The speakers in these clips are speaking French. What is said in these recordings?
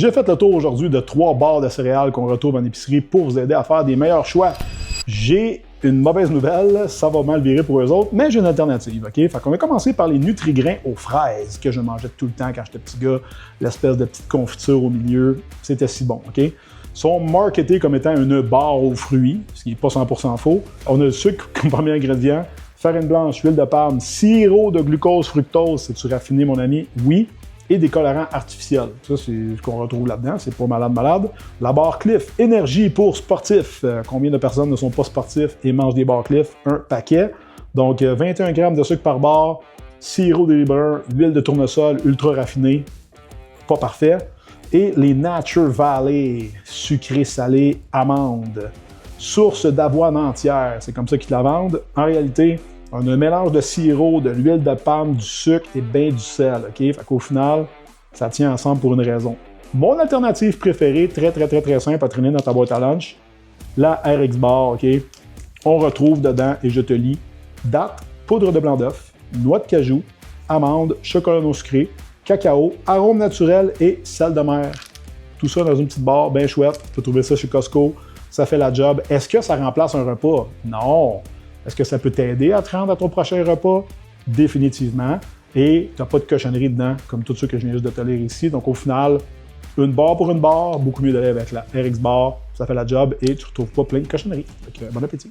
J'ai fait le tour aujourd'hui de 3 barres de céréales qu'on retrouve en épicerie pour vous aider à faire des meilleurs choix. J'ai une mauvaise nouvelle, ça va mal virer pour eux autres, mais j'ai une alternative, OK? Fait qu'on va commencer par les Nutri-Grains aux fraises que je mangeais tout le temps quand j'étais petit gars, l'espèce de petite confiture au milieu, c'était si bon, OK? Ils sont marketés comme étant une barre aux fruits, ce qui n'est pas 100% faux. On a le sucre comme premier ingrédient, farine blanche, huile de palme, sirop de glucose, fructose, c'est-tu raffiné mon ami? Oui. Et des colorants artificiels. Ça, c'est ce qu'on retrouve là-dedans, c'est pas malade. La barre Cliff, énergie pour sportifs. Combien de personnes ne sont pas sportifs et mangent des barres Cliff? Un paquet. Donc, 21 grammes de sucre par barre, sirop de brun, huile de tournesol ultra raffinée, pas parfait. Et les Nature Valley, sucré salé, amandes. Source d'avoine entière, c'est comme ça qu'ils la vendent. En réalité, on a un mélange de sirop, de l'huile de palme, du sucre et bien du sel, OK? Fait qu'au final, ça tient ensemble pour une raison. Mon alternative préférée, très simple à traîner dans ta boîte à lunch, la RX Bar, OK? On retrouve dedans, et je te lis, date, poudre de blanc d'œuf, noix de cajou, amandes, chocolat non sucré, cacao, arôme naturel et sel de mer. Tout ça dans une petite barre bien chouette. Tu peux trouver ça chez Costco. Ça fait la job. Est-ce que ça remplace un repas? Non! Est-ce que ça peut t'aider à te rendre à ton prochain repas? Définitivement. Et tu n'as pas de cochonnerie dedans, comme tout ce que je viens juste de te lire ici. Donc au final, une barre pour une barre, beaucoup mieux d'aller avec la RX Bar. Ça fait la job et tu ne retrouves pas plein de cochonneries. Donc, bon appétit!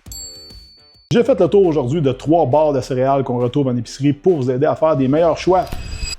J'ai fait le tour aujourd'hui de 3 barres de céréales qu'on retrouve en épicerie pour vous aider à faire des meilleurs choix.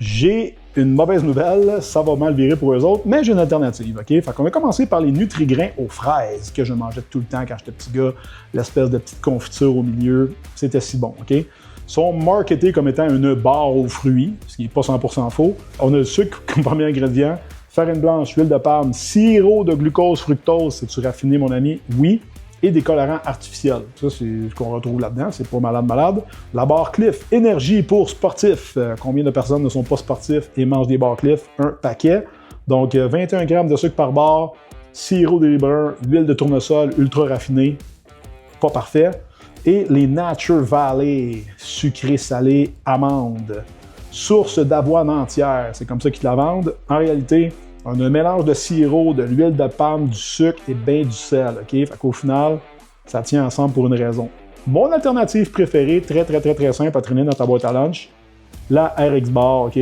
J'ai une mauvaise nouvelle, ça va mal virer pour eux autres, mais j'ai une alternative, OK? Fait qu'on va commencer par les Nutri-Grains aux fraises que je mangeais tout le temps quand j'étais petit gars, l'espèce de petite confiture au milieu, c'était si bon, OK? Ils sont marketés comme étant une barre aux fruits, ce qui n'est pas 100% faux. On a le sucre comme premier ingrédient, farine blanche, huile de palme, sirop de glucose, fructose, c'est-tu raffiné mon ami? Oui. Et des colorants artificiels. Ça, c'est ce qu'on retrouve là-dedans, c'est pas malade. La barre Cliff, énergie pour sportifs. Combien de personnes ne sont pas sportifs et mangent des barres Cliff? Un paquet. Donc, 21 grammes de sucre par barre, sirop de brun, huile de tournesol ultra raffinée, pas parfait. Et les Nature Valley, sucré salé, amandes. Source d'avoine entière, c'est comme ça qu'ils la vendent. En réalité, on a un mélange de sirop, de l'huile de palme, du sucre et bien du sel, OK? Fait qu'au final, ça tient ensemble pour une raison. Mon alternative préférée, très simple à traîner dans ta boîte à lunch, la RX Bar, OK?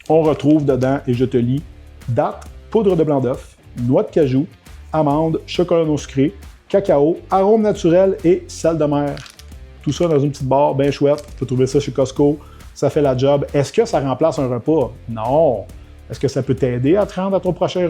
On retrouve dedans, et je te lis, date, poudre de blanc d'œuf, noix de cajou, amandes, chocolat non sucré, cacao, arôme naturel et sel de mer. Tout ça dans une petite barre bien chouette. Tu peux trouver ça chez Costco. Ça fait la job. Est-ce que ça remplace un repas? Non! Est-ce que ça peut t'aider à te rendre à ton prochain repas?